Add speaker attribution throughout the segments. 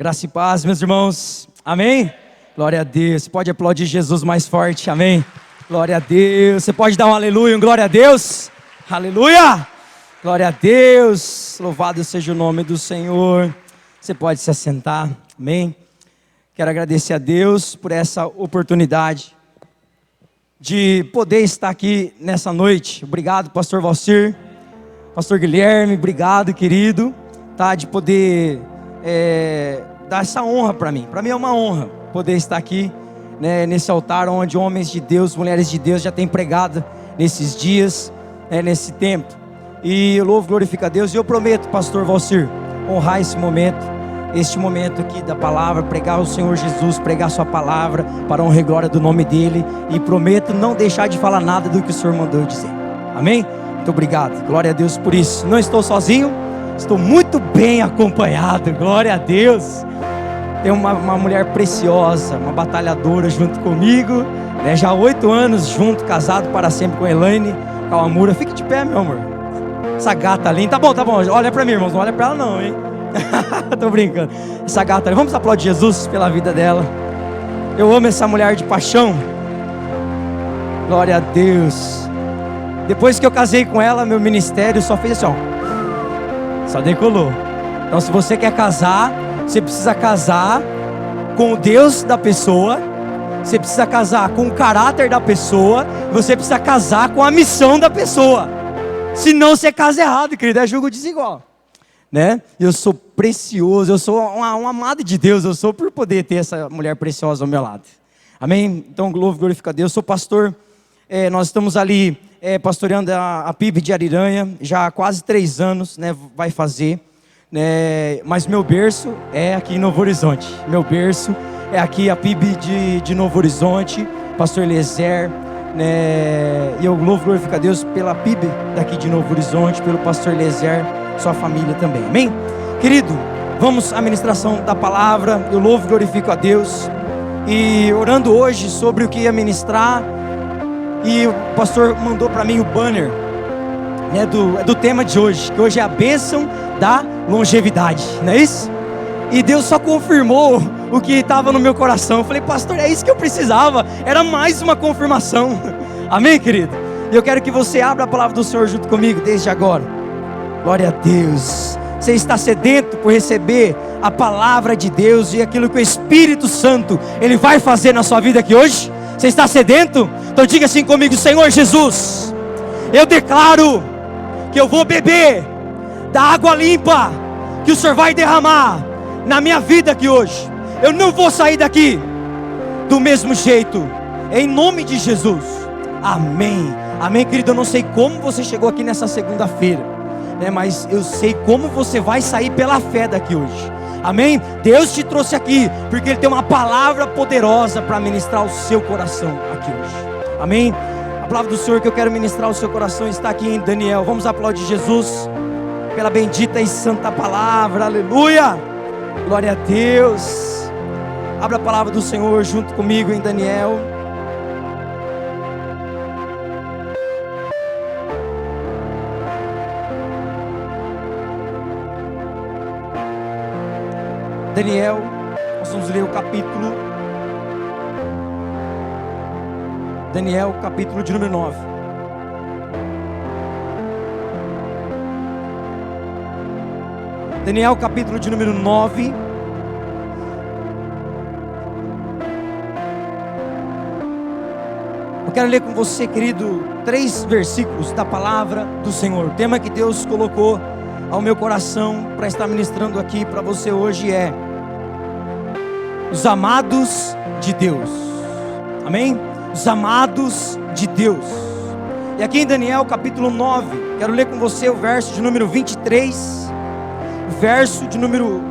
Speaker 1: Graça e paz, meus irmãos. Amém? Glória a Deus. Você pode aplaudir Jesus mais forte. Amém? Glória a Deus. Você pode dar um aleluia, um glória a Deus. Aleluia! Glória a Deus. Louvado seja o nome do Senhor. Você pode se assentar. Amém? Quero agradecer a Deus por essa oportunidade de poder estar aqui nessa noite. Obrigado, pastor Valcir, pastor Guilherme. Obrigado, querido, tá? De poder dar essa honra para mim. Para mim é uma honra poder estar aqui, né, nesse altar onde homens de Deus, mulheres de Deus já têm pregado nesses dias, nesse tempo. E eu louvo, glorifico a Deus. E eu prometo, pastor Valcir, honrar esse momento aqui da palavra, pregar o Senhor Jesus, pregar sua palavra para a honra e glória do nome dele. E prometo não deixar de falar nada do que o Senhor mandou dizer. Amém? Muito obrigado. Glória a Deus por isso. Não estou sozinho. Estou muito bem acompanhado, glória a Deus. Tem uma mulher preciosa, uma batalhadora junto comigo, né? Já há 8 anos junto, casado para sempre com a Elaine Kawamura. Fique de pé, meu amor. Essa gata linda, tá bom, olha pra mim, irmãos, não olha pra ela não, hein? Tô brincando. Essa gata, vamos aplaudir Jesus pela vida dela. Eu amo essa mulher de paixão. Glória a Deus. Depois que eu casei com ela, meu ministério só fez assim, ó. Só decolou. Então, se você quer casar, você precisa casar com o Deus da pessoa, você precisa casar com o caráter da pessoa, você precisa casar com a missão da pessoa. Senão você casa errado, querido, é julgo desigual, né? Eu sou precioso, eu sou um amado de Deus, eu sou por poder ter essa mulher preciosa ao meu lado. Amém? Então, glorifica a Deus. Eu sou pastor, nós estamos ali pastoreando a PIB de Ariranha, já há quase 3 anos, né, vai fazer, né, mas meu berço é aqui em Novo Horizonte, meu berço é aqui a PIB de Novo Horizonte, pastor Eliezer, né, e eu louvo, glorifico a Deus pela PIB daqui de Novo Horizonte, pelo pastor Eliezer, sua família também, amém? Querido, vamos à ministração da palavra. Eu louvo, glorifico a Deus, e orando hoje sobre o que ia ministrar. E o pastor mandou para mim o banner, né, do tema de hoje, que hoje é a bênção da longevidade, não é isso? E Deus só confirmou o que estava no meu coração. Eu falei, pastor, é isso que eu precisava, era mais uma confirmação. Amém, querido? E eu quero que você abra a palavra do Senhor junto comigo desde agora. Glória a Deus. Você está sedento por receber a palavra de Deus e aquilo que o Espírito Santo Ele vai fazer na sua vida aqui hoje? Você está sedento? Então diga assim comigo: Senhor Jesus, eu declaro que eu vou beber da água limpa que o Senhor vai derramar na minha vida aqui hoje. Eu não vou sair daqui do mesmo jeito, em nome de Jesus. Amém. Amém, querido. Eu não sei como você chegou aqui nessa segunda-feira, né, mas eu sei como você vai sair pela fé daqui hoje. Amém? Deus te trouxe aqui porque Ele tem uma palavra poderosa para ministrar o seu coração aqui hoje. Amém? A palavra do Senhor que eu quero ministrar ao seu coração está aqui em Daniel. Vamos aplaudir Jesus pela bendita e santa palavra. Aleluia! Glória a Deus. Abra a palavra do Senhor junto comigo em Daniel. Daniel, nós vamos ler o capítulo. Daniel, capítulo de número 9. Daniel, capítulo de número 9. Eu quero ler com você, querido, 3 versículos da palavra do Senhor. O tema que Deus colocou ao meu coração para estar ministrando aqui para você hoje é os amados de Deus. Amém? Os amados de Deus. E aqui em Daniel capítulo 9, quero ler com você o verso de número 23, verso de número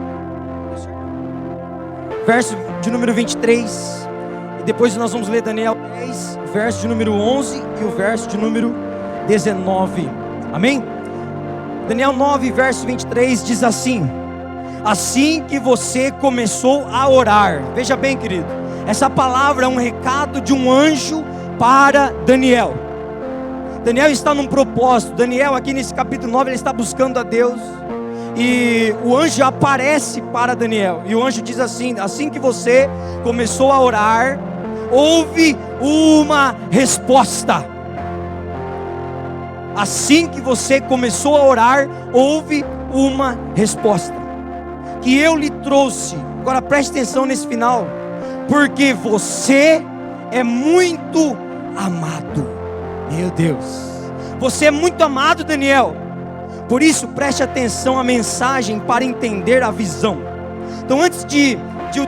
Speaker 1: 23, e depois nós vamos ler Daniel 10, verso de número 11 e o verso de número 19. Amém? Daniel 9, verso 23 diz assim: assim que você começou a orar. Veja bem, querido, essa palavra é um recado de um anjo para Daniel. Daniel está num propósito. Daniel aqui nesse capítulo 9, ele está buscando a Deus. E o anjo aparece para Daniel, e o anjo diz assim: assim que você começou a orar, houve uma resposta. Assim que você começou a orar, houve uma resposta, que eu lhe trouxe. Agora preste atenção nesse final, porque você é muito amado. Meu Deus, você é muito amado, Daniel. Por isso preste atenção à mensagem para entender a visão. Então, antes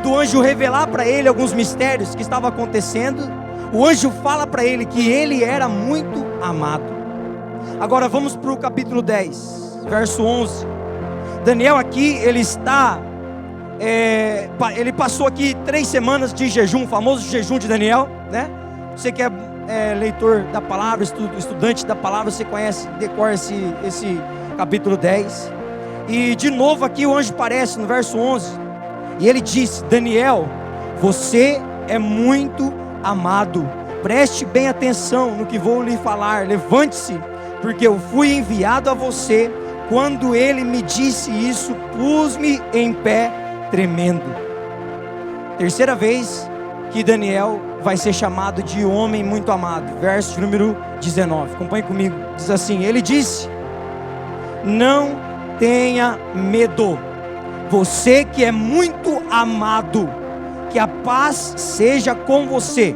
Speaker 1: do anjo revelar para ele alguns mistérios que estavam acontecendo, o anjo fala para ele que ele era muito amado. Agora vamos para o capítulo 10, verso 11. Daniel aqui, ele passou aqui 3 semanas de jejum, o famoso jejum de Daniel, né? Você que é leitor da palavra, estudante da palavra, você conhece, decora esse capítulo 10. E de novo aqui o anjo aparece no verso 11, e ele disse: Daniel, você é muito amado, preste bem atenção no que vou lhe falar, levante-se, porque eu fui enviado a você. Quando ele me disse isso, pus-me em pé tremendo. Terceira vez que Daniel vai ser chamado de homem muito amado, verso de número 19, acompanhe comigo, diz assim: ele disse: não tenha medo, você que é muito amado, que a paz seja com você,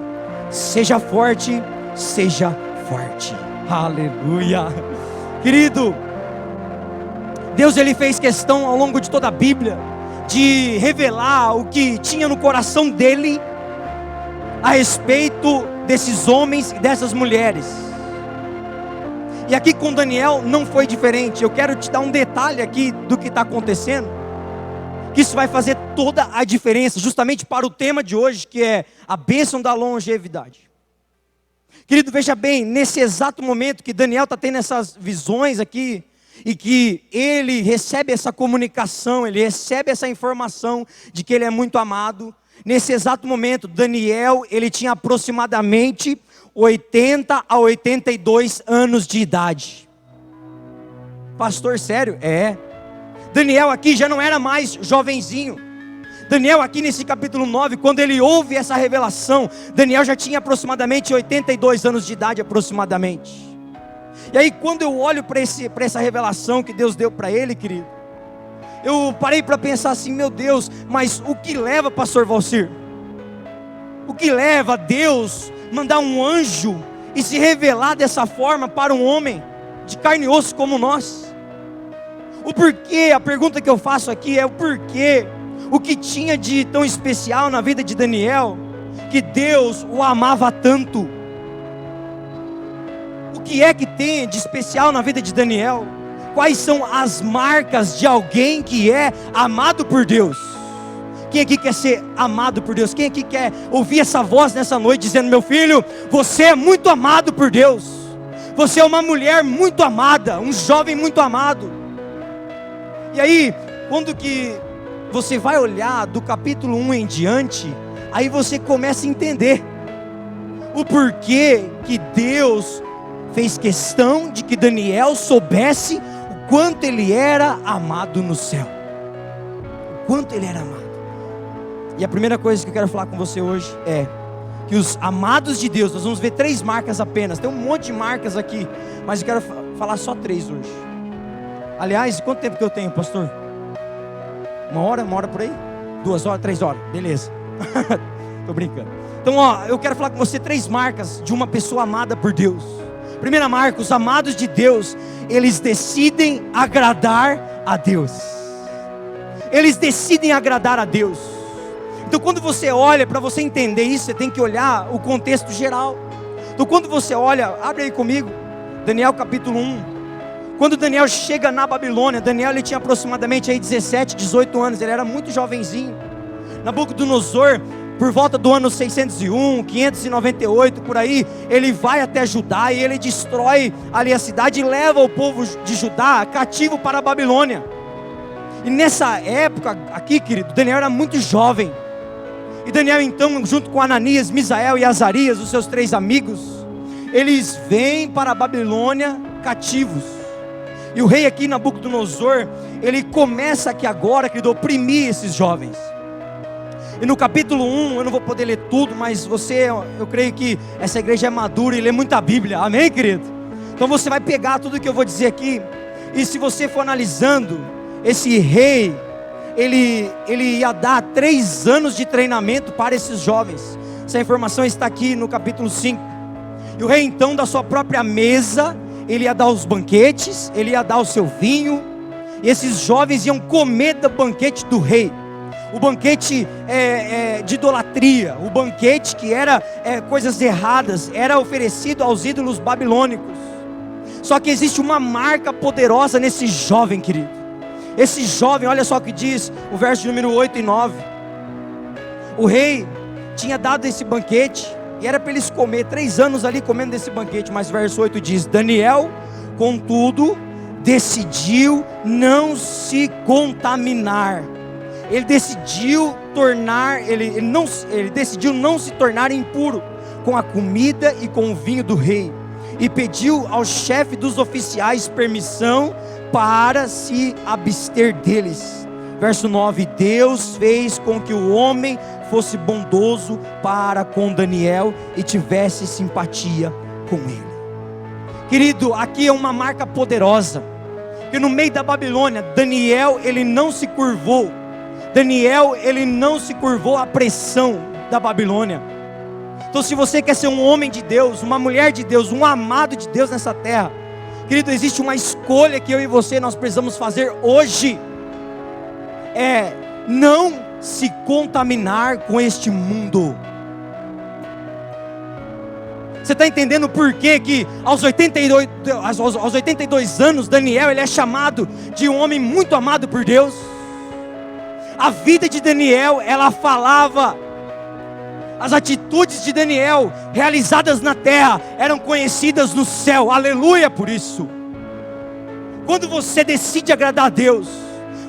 Speaker 1: seja forte, seja forte. Aleluia. Querido, Deus ele fez questão ao longo de toda a Bíblia de revelar o que tinha no coração dele a respeito desses homens e dessas mulheres. E aqui com Daniel não foi diferente. Eu quero te dar um detalhe aqui do que está acontecendo, que isso vai fazer toda a diferença, justamente para o tema de hoje, que é a bênção da longevidade. Querido, veja bem, nesse exato momento que Daniel está tendo essas visões aqui, e que ele recebe essa comunicação, ele recebe essa informação de que ele é muito amado. Nesse exato momento, Daniel, ele tinha aproximadamente 80 a 82 anos de idade. Pastor, sério? É. Daniel aqui já não era mais jovenzinho. Daniel aqui nesse capítulo 9, quando ele ouve essa revelação, Daniel já tinha aproximadamente 82 anos de idade aproximadamente. E aí quando eu olho para essa revelação que Deus deu para ele, querido, eu parei para pensar assim: meu Deus, mas o que leva, pastor Valcir? O que leva Deus mandar um anjo e se revelar dessa forma para um homem de carne e osso como nós? O porquê, a pergunta que eu faço aqui é o porquê, o que tinha de tão especial na vida de Daniel, que Deus o amava tanto? O que é que tem de especial na vida de Daniel? Quais são as marcas de alguém que é amado por Deus? Quem aqui quer ser amado por Deus? Quem aqui quer ouvir essa voz nessa noite dizendo: meu filho, você é muito amado por Deus, você é uma mulher muito amada, um jovem muito amado? E aí, quando que você vai olhar do capítulo 1 em diante, aí você começa a entender o porquê que Deus fez questão de que Daniel soubesse o quanto ele era amado no céu. O quanto ele era amado. E a primeira coisa que eu quero falar com você hoje é que os amados de Deus, nós vamos ver 3 marcas apenas. Tem um monte de marcas aqui, mas eu quero falar só 3 hoje. Aliás, quanto tempo que eu tenho, pastor? 1 hora por aí? 2 horas, 3 horas, beleza. Tô brincando. Então, eu quero falar com você 3 marcas de uma pessoa amada por Deus. Primeira marca: os amados de Deus, eles decidem agradar a Deus. Eles decidem agradar a Deus. Então quando você olha, para você entender isso, você tem que olhar o contexto geral. Então quando você olha, abre aí comigo, Daniel capítulo 1. Quando Daniel chega na Babilônia, Daniel ele tinha aproximadamente aí 17, 18 anos, ele era muito jovenzinho. Nabucodonosor, por volta do ano 601, 598, por aí, ele vai até Judá e ele destrói ali a cidade e leva o povo de Judá cativo para a Babilônia. E nessa época aqui, querido, Daniel era muito jovem. E Daniel então, junto com Ananias, Misael e Azarias, os seus 3 amigos, eles vêm para a Babilônia cativos. E o rei aqui, Nabucodonosor, ele começa aqui agora, querido, a oprimir esses jovens. E no capítulo 1, eu não vou poder ler tudo, mas eu creio que essa igreja é madura e lê muita Bíblia, amém, querido? Então você vai pegar tudo que eu vou dizer aqui, e se você for analisando, esse rei, ele ia dar 3 anos de treinamento para esses jovens. Essa informação está aqui no capítulo 5. E o rei então, da sua própria mesa, ele ia dar os banquetes, ele ia dar o seu vinho, e esses jovens iam comer do banquete do rei. O banquete de idolatria, o banquete que era coisas erradas, era oferecido aos ídolos babilônicos. Só que existe uma marca poderosa nesse jovem, querido. Esse jovem, olha só o que diz o verso número 8 e 9. O rei tinha dado esse banquete, e era para eles comer 3 anos ali comendo desse banquete. Mas verso 8 diz: Daniel, contudo, decidiu não se contaminar. Ele decidiu não se tornar impuro com a comida e com o vinho do rei, e pediu ao chefe dos oficiais permissão para se abster deles. Verso 9: Deus fez com que o homem fosse bondoso para com Daniel e tivesse simpatia com ele. Querido, aqui é uma marca poderosa, que no meio da Babilônia, Daniel, ele não se curvou. Daniel, ele não se curvou à pressão da Babilônia. Então, se você quer ser um homem de Deus, uma mulher de Deus, um amado de Deus nessa terra, querido, existe uma escolha que eu e você, nós precisamos fazer hoje. É não se contaminar com este mundo. Você está entendendo por que aos 82 anos, Daniel, ele é chamado de um homem muito amado por Deus? A vida de Daniel, ela falava, as atitudes de Daniel, realizadas na terra, eram conhecidas no céu, aleluia por isso. Quando você decide agradar a Deus,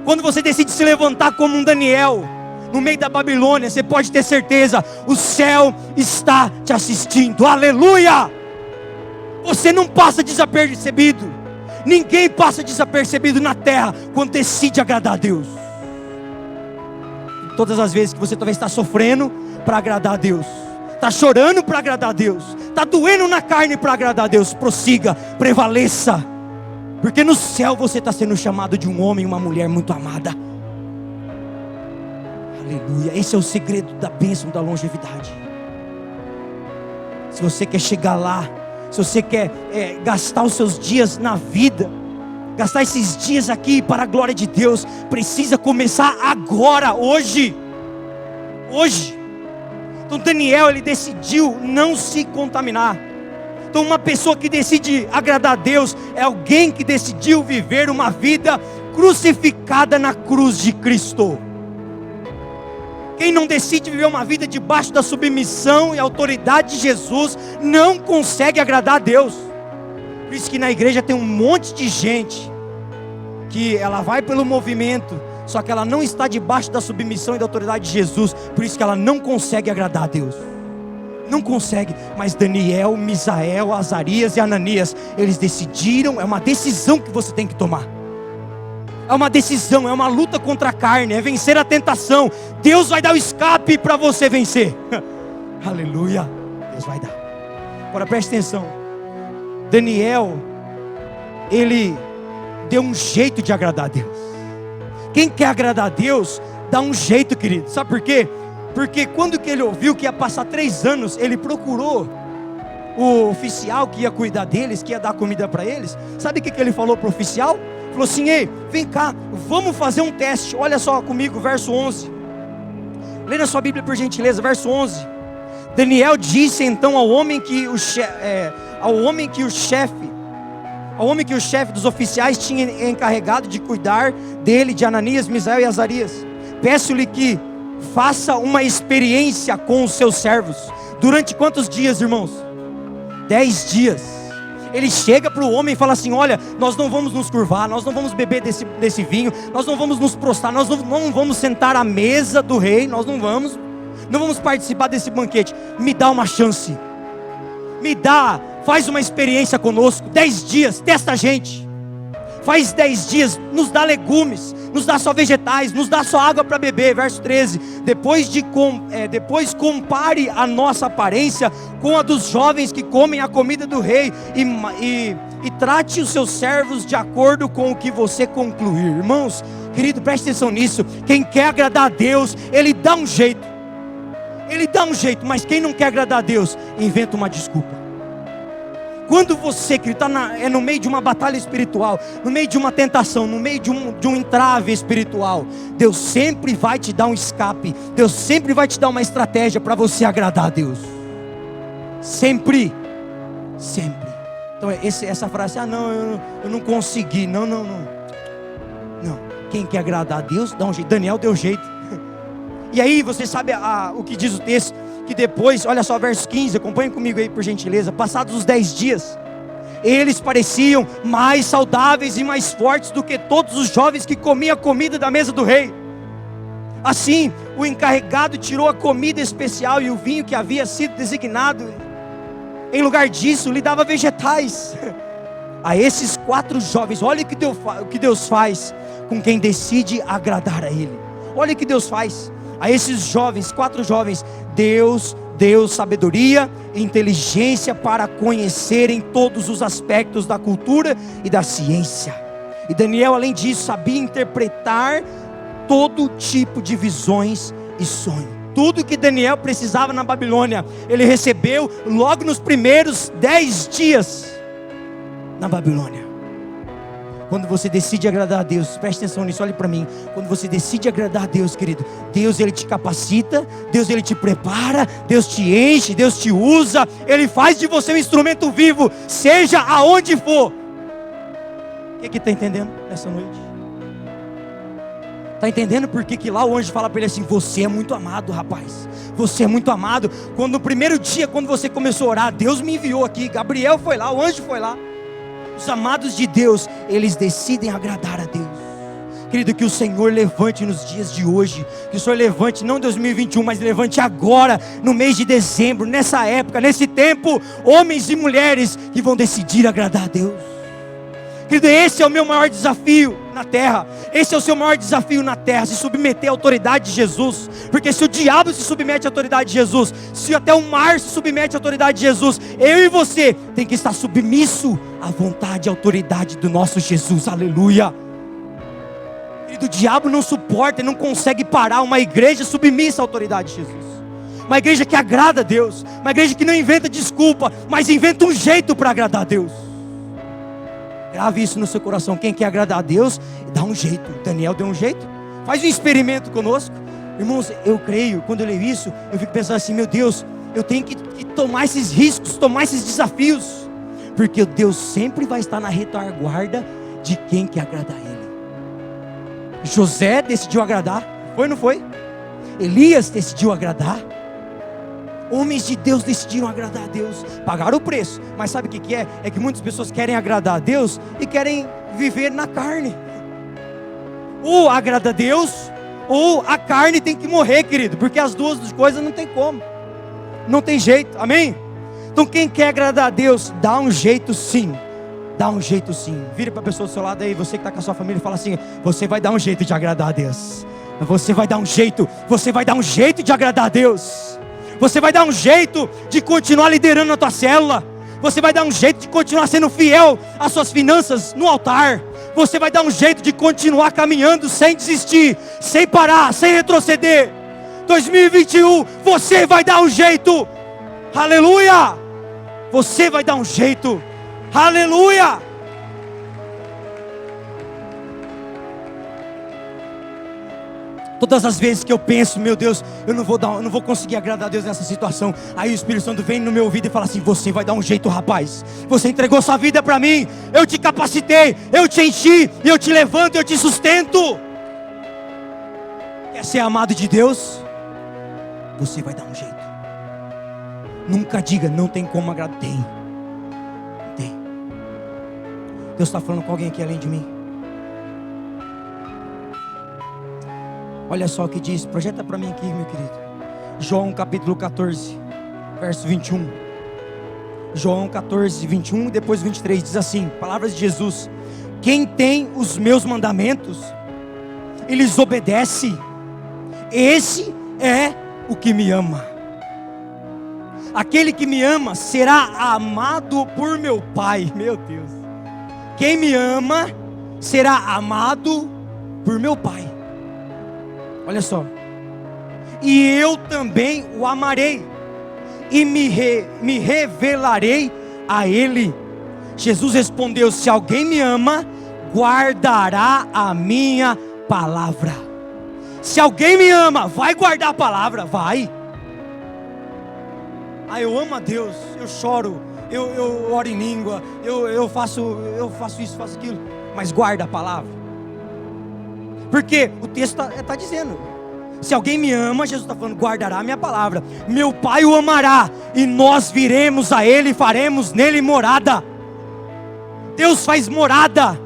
Speaker 1: quando você decide se levantar como um Daniel, no meio da Babilônia, você pode ter certeza, o céu está te assistindo, aleluia. Você não passa desapercebido, ninguém passa desapercebido na terra, quando decide agradar a Deus. Todas as vezes que você talvez está sofrendo para agradar a Deus, está chorando para agradar a Deus, está doendo na carne para agradar a Deus, prossiga, prevaleça, porque no céu você está sendo chamado de um homem e uma mulher muito amada, aleluia. Esse é o segredo da bênção da longevidade. Se você quer chegar lá, se você quer gastar os seus dias na vida, gastar esses dias aqui para a glória de Deus, precisa começar agora, hoje. Então Daniel, ele decidiu não se contaminar. Então uma pessoa que decide agradar a Deus, é alguém que decidiu viver uma vida crucificada na cruz de Cristo. Quem não decide viver uma vida debaixo da submissão e autoridade de Jesus, não consegue agradar a Deus. Por isso que na igreja tem um monte de gente que ela vai pelo movimento, só que ela não está debaixo da submissão e da autoridade de Jesus. Por isso que ela não consegue agradar a Deus. Não consegue. Mas Daniel, Misael, Azarias e Ananias, eles decidiram. É uma decisão que você tem que tomar. É uma decisão, é uma luta contra a carne, é vencer a tentação. Deus vai dar o escape para você vencer. Aleluia, Deus vai dar. Agora preste atenção. Daniel, ele deu um jeito de agradar a Deus. Quem quer agradar a Deus, dá um jeito, querido. Sabe por quê? Porque quando que ele ouviu que ia passar 3 anos, ele procurou o oficial que ia cuidar deles, que ia dar comida para eles. Sabe o que ele falou para o oficial? Falou assim: ei, vem cá, vamos fazer um teste. Olha só comigo, verso 11. Lê na sua Bíblia por gentileza, verso 11. Daniel disse então ao homem que o chefe dos oficiais tinha encarregado de cuidar dele, de Ananias, Misael e Azarias: peço-lhe que faça uma experiência com os seus servos. Durante quantos dias, irmãos? 10 dias. Ele chega para o homem e fala assim: olha, nós não vamos nos curvar, nós não vamos beber desse vinho, nós não vamos nos prostrar, nós não vamos sentar à mesa do rei, nós não vamos participar desse banquete. Me dá uma chance, faz uma experiência conosco, 10 dias, testa a gente, faz 10 dias, nos dá legumes, nos dá só vegetais, nos dá só água para beber. Verso 13, depois compare a nossa aparência com a dos jovens que comem a comida do rei, e trate os seus servos de acordo com o que você concluir. Irmãos, querido, preste atenção nisso. Quem quer agradar a Deus, ele dá um jeito. Ele dá um jeito, mas quem não quer agradar a Deus, inventa uma desculpa. Quando você, querido, está no meio de uma batalha espiritual, no meio de uma tentação, no meio de um entrave espiritual, Deus sempre vai te dar um escape. Deus sempre vai te dar uma estratégia para você agradar a Deus. Sempre. Sempre. Então essa frase, não, eu não consegui. Não. Quem quer agradar a Deus, dá um jeito. Daniel deu jeito. E aí você sabe o que diz o texto? Que depois, olha só, verso 15, acompanhe comigo aí por gentileza. Passados os 10 dias, eles pareciam mais saudáveis e mais fortes do que todos os jovens que comiam a comida da mesa do rei. Assim, o encarregado tirou a comida especial e o vinho que havia sido designado. Em lugar disso, lhe dava vegetais. A esses 4 jovens, olha o que Deus faz com quem decide agradar a Ele. Olha o que Deus faz. A esses jovens, 4 jovens, Deus deu sabedoria e inteligência para conhecerem todos os aspectos da cultura e da ciência. E Daniel, além disso, sabia interpretar todo tipo de visões e sonhos. Tudo que Daniel precisava na Babilônia, ele recebeu logo nos primeiros 10 dias na Babilônia. Quando você decide agradar a Deus, preste atenção nisso, olhe para mim. Quando você decide agradar a Deus, querido, Deus ele te capacita, Deus ele te prepara, Deus te enche, Deus te usa, Ele faz de você um instrumento vivo, seja aonde for. O que está entendendo nessa noite? Está entendendo por que lá o anjo fala para ele assim: você é muito amado, rapaz, você é muito amado. Quando no primeiro dia, quando você começou a orar, Deus me enviou aqui, Gabriel foi lá, o anjo foi lá. Os amados de Deus, eles decidem agradar a Deus. Querido, que o Senhor levante nos dias de hoje, que o Senhor levante, não em 2021, mas levante agora, no mês de dezembro, nessa época, nesse tempo, homens e mulheres que vão decidir agradar a Deus. Querido, esse é o meu maior desafio na terra. Esse é o seu maior desafio na terra, se submeter à autoridade de Jesus. Porque se o diabo se submete à autoridade de Jesus, se até o mar se submete à autoridade de Jesus, eu e você tem que estar submisso à vontade e à autoridade do nosso Jesus. Aleluia. Querido, o diabo não suporta e não consegue parar uma igreja submissa à autoridade de Jesus. Uma igreja que agrada a Deus, uma igreja que não inventa desculpa, mas inventa um jeito para agradar a Deus. Grave isso no seu coração. Quem quer agradar a Deus, dá um jeito. Daniel deu um jeito. Faz um experimento conosco. Irmãos, eu creio, quando eu leio isso, eu fico pensando assim: meu Deus, eu tenho que tomar esses riscos, tomar esses desafios, porque Deus sempre vai estar na retaguarda de quem quer agradar Ele. José decidiu agradar, foi ou não foi? Elias decidiu agradar. Homens de Deus decidiram agradar a Deus, pagaram o preço. Mas sabe o que é? É que muitas pessoas querem agradar a Deus e querem viver na carne. Ou agrada a Deus, ou a carne tem que morrer, querido, porque as duas coisas não tem como, não tem jeito, amém? Então quem quer agradar a Deus, dá um jeito sim. Dá um jeito sim. Vira para a pessoa do seu lado aí, você que está com a sua família, e fala assim: você vai dar um jeito de agradar a Deus. Você vai dar um jeito de agradar a Deus. Você vai dar um jeito de continuar liderando a tua célula. Você vai dar um jeito de continuar sendo fiel às suas finanças no altar. Você vai dar um jeito de continuar caminhando sem desistir, sem parar, sem retroceder. 2021, você vai dar um jeito. Aleluia! Você vai dar um jeito. Aleluia! Todas as vezes que eu penso: meu Deus, eu não vou conseguir agradar a Deus nessa situação, aí o Espírito Santo vem no meu ouvido e fala assim: você vai dar um jeito, rapaz. Você entregou sua vida para mim, eu te capacitei, eu te enchi, eu te levanto, eu te sustento. Quer ser amado de Deus? Você vai dar um jeito. Nunca diga: não tem como agradar. Tem. Deus está falando com alguém aqui além de mim. Olha só o que diz, projeta para mim aqui, meu querido. João capítulo 14, verso 21. João 14, 21 e depois 23, diz assim, palavras de Jesus: quem tem os meus mandamentos e lhes obedece, esse é o que me ama. Aquele que me ama será amado por meu Pai. Meu Deus. Quem me ama será amado por meu Pai. Olha só. E eu também o amarei e me revelarei a Ele. Jesus respondeu: se alguém me ama, guardará a minha palavra. Se alguém me ama, vai guardar a palavra? Vai. Eu amo a Deus, eu choro, eu oro em língua, eu faço isso, faço aquilo, mas guarda a palavra. Porque o texto está dizendo: se alguém me ama, Jesus está falando, guardará a minha palavra. Meu Pai o amará, e nós viremos a Ele e faremos nele morada. Deus faz morada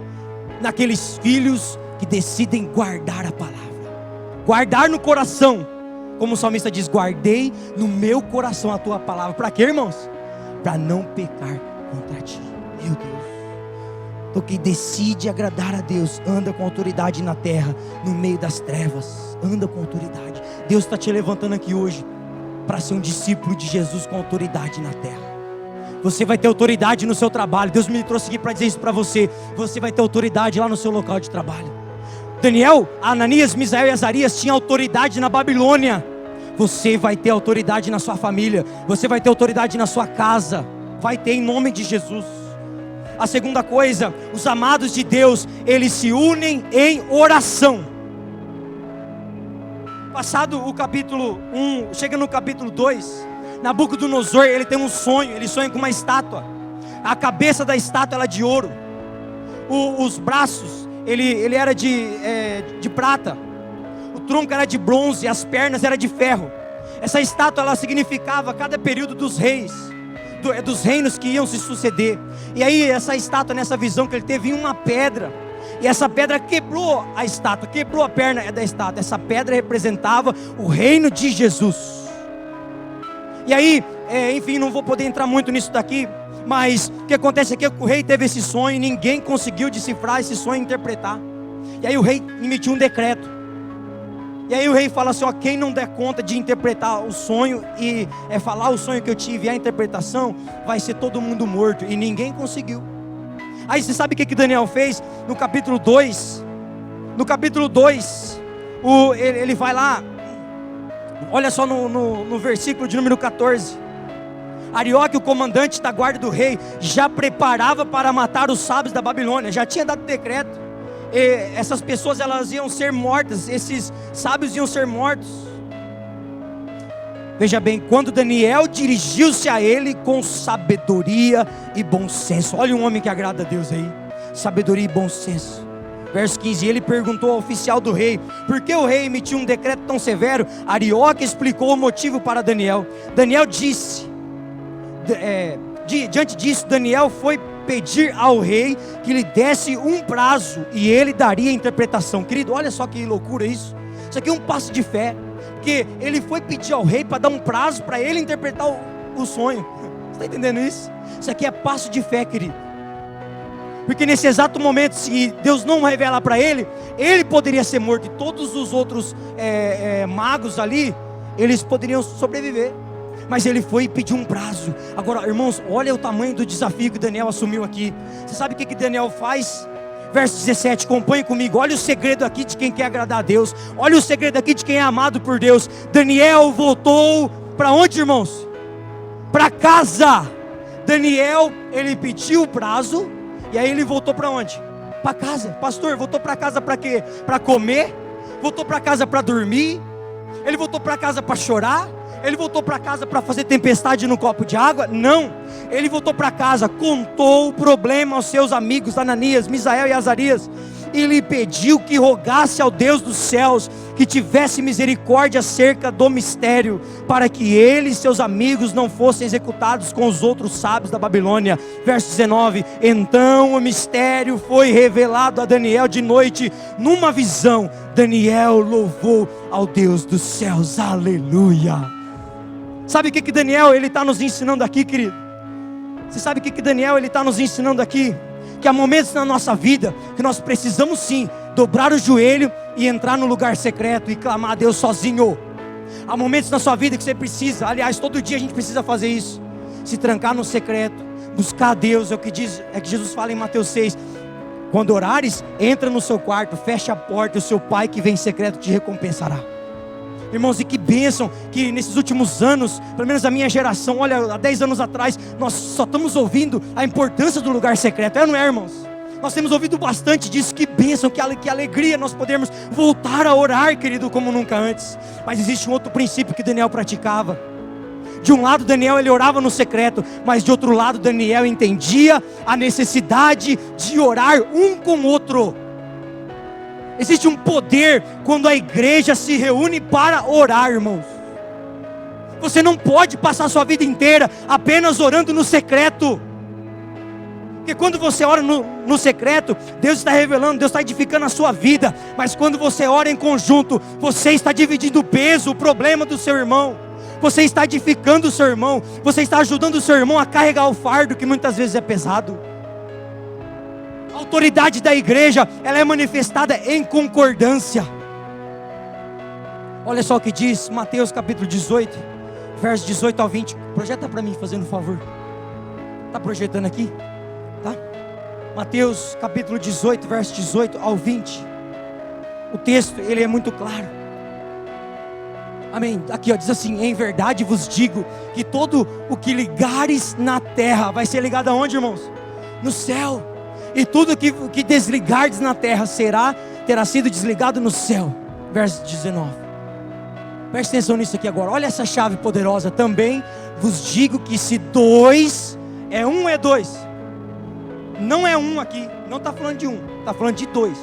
Speaker 1: naqueles filhos que decidem guardar a palavra. Guardar no coração. Como o salmista diz: guardei no meu coração a tua palavra. Para quê, irmãos? Para não pecar contra ti. Meu Deus. Então quem decide agradar a Deus, anda com autoridade na terra, no meio das trevas. Anda com autoridade. Deus está te levantando aqui hoje para ser um discípulo de Jesus com autoridade na terra. Você vai ter autoridade no seu trabalho. Deus me trouxe aqui para dizer isso para você. Você vai ter autoridade lá no seu local de trabalho. Daniel, Ananias, Misael e Azarias tinham autoridade na Babilônia. Você vai ter autoridade na sua família. Você vai ter autoridade na sua casa. Vai ter, em nome de Jesus. A segunda coisa, os amados de Deus, eles se unem em oração. Passado o capítulo 1, chega no capítulo 2, Nabucodonosor, ele tem um sonho. Ele sonha com uma estátua. A cabeça da estátua era de ouro. Os braços, ele era de prata. O tronco era de bronze, as pernas eram de ferro. Essa estátua, ela significava cada período dos reis, dos reinos que iam se suceder. E aí essa estátua, nessa visão que ele teve, uma pedra. E essa pedra quebrou a estátua, quebrou a perna da estátua. Essa pedra representava o reino de Jesus. E aí, enfim, não vou poder entrar muito nisso daqui. Mas o que acontece aqui é que o rei teve esse sonho e ninguém conseguiu decifrar esse sonho e interpretar. E aí o rei emitiu um decreto. E aí o rei fala assim: quem não der conta de interpretar o sonho e falar o sonho que eu tive e a interpretação, vai ser todo mundo morto. E ninguém conseguiu. Aí você sabe o que Daniel fez? No capítulo 2, ele vai lá, olha só no versículo de número 14. Arioque, o comandante da guarda do rei, já preparava para matar os sábios da Babilônia. Já tinha dado decreto. E essas pessoas, elas iam ser mortas. Esses sábios iam ser mortos. Veja bem, quando Daniel dirigiu-se a ele com sabedoria e bom senso. Olha um homem que agrada a Deus aí. Sabedoria e bom senso. Verso 15, ele perguntou ao oficial do rei: por que o rei emitiu um decreto tão severo? Arioque explicou o motivo para Daniel. Daniel disse... diante disso, Daniel foi pedir ao rei que lhe desse um prazo e ele daria a interpretação. Querido, olha só que loucura isso. Isso aqui é um passo de fé, porque ele foi pedir ao rei para dar um prazo para ele interpretar o sonho. Você está entendendo isso? Isso aqui é passo de fé, querido. Porque nesse exato momento, se Deus não revelar para ele, ele poderia ser morto. E todos os outros magos ali, eles poderiam sobreviver. Mas ele foi e pediu um prazo. Agora, irmãos, olha o tamanho do desafio que Daniel assumiu aqui. Você sabe o que Daniel faz? Verso 17, acompanhe comigo. Olha o segredo aqui de quem quer agradar a Deus. Olha o segredo aqui de quem é amado por Deus. Daniel voltou para onde, irmãos? Para casa. Daniel, ele pediu o prazo. E aí ele voltou para onde? Para casa. Pastor, voltou para casa para quê? Para comer? Voltou para casa para dormir? Ele voltou para casa para chorar? Ele voltou para casa para fazer tempestade no copo de água? Não. Ele voltou para casa, contou o problema aos seus amigos Ananias, Misael e Azarias, e lhe pediu que rogasse ao Deus dos céus que tivesse misericórdia acerca do mistério, para que ele e seus amigos não fossem executados com os outros sábios da Babilônia. Verso 19, então o mistério foi revelado a Daniel de noite, numa visão. Daniel louvou ao Deus dos céus, aleluia. Sabe o que Daniel está nos ensinando aqui, querido? Você sabe o que Daniel está nos ensinando aqui? que há momentos na nossa vida que nós precisamos sim dobrar o joelho e entrar no lugar secreto e clamar a Deus sozinho. Há momentos na sua vida que você precisa, aliás, todo dia a gente precisa fazer isso, se trancar no secreto, buscar a Deus. É o que Jesus fala em Mateus 6: quando orares, entra no seu quarto, fecha a porta, e o seu pai que vem em secreto te recompensará. Irmãos, e que bênção que nesses últimos anos, pelo menos a minha geração, olha, há 10 anos atrás, nós só estamos ouvindo a importância do lugar secreto, não é, irmãos? Nós temos ouvido bastante disso. Que bênção, que alegria nós podemos voltar a orar, querido, como nunca antes. Mas existe um outro princípio que Daniel praticava. De um lado Daniel ele orava no secreto, mas de outro lado Daniel entendia a necessidade de orar um com o outro. Existe um poder quando a igreja se reúne para orar, irmãos. Você não pode passar a sua vida inteira apenas orando no secreto. Porque quando você ora no secreto, Deus está revelando, Deus está edificando a sua vida. Mas quando você ora em conjunto, você está dividindo o peso, o problema do seu irmão. Você está edificando o seu irmão. Você está ajudando o seu irmão a carregar o fardo que muitas vezes é pesado. A autoridade da igreja, ela é manifestada em concordância. Olha só o que diz Mateus capítulo 18, versos 18 ao 20. Projeta para mim, fazendo um favor. Está projetando aqui? Tá? Mateus capítulo 18, versos 18 ao 20. O texto, ele é muito claro. Amém. Aqui ó, diz assim: em verdade vos digo que todo o que ligares na terra vai ser ligado aonde, irmãos? No céu. E tudo que desligardes na terra terá sido desligado no céu. Verso 19. Preste atenção nisso aqui agora. Olha essa chave poderosa. Também vos digo que se dois, é dois. Não é um aqui, não está falando de um, está falando de dois.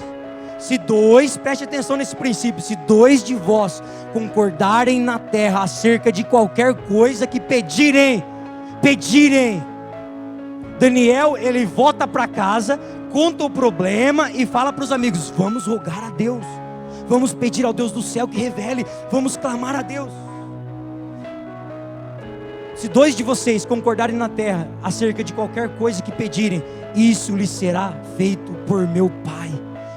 Speaker 1: Se dois, preste atenção nesse princípio, se dois de vós concordarem na terra acerca de qualquer coisa que pedirem. Daniel, ele volta para casa, conta o problema e fala para os amigos: vamos rogar a Deus, vamos pedir ao Deus do céu que revele, vamos clamar a Deus. Se dois de vocês concordarem na terra acerca de qualquer coisa que pedirem, isso lhes será feito por meu Pai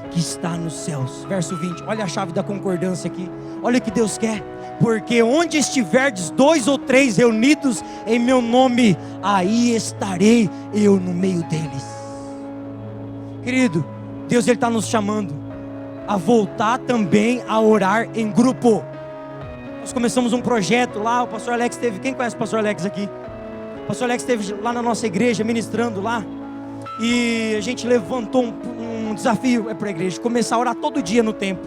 Speaker 1: que está nos céus. Verso 20, olha a chave da concordância aqui. Olha o que Deus quer: porque onde estiverdes 2 ou 3 reunidos em meu nome, aí estarei eu no meio deles. Querido, Deus ele está nos chamando a voltar também a orar em grupo. Nós começamos um projeto lá, o pastor Alex esteve, quem conhece o pastor Alex aqui? O pastor Alex esteve lá na nossa igreja ministrando lá, e a gente levantou um desafio para a igreja, começar a orar todo dia no templo.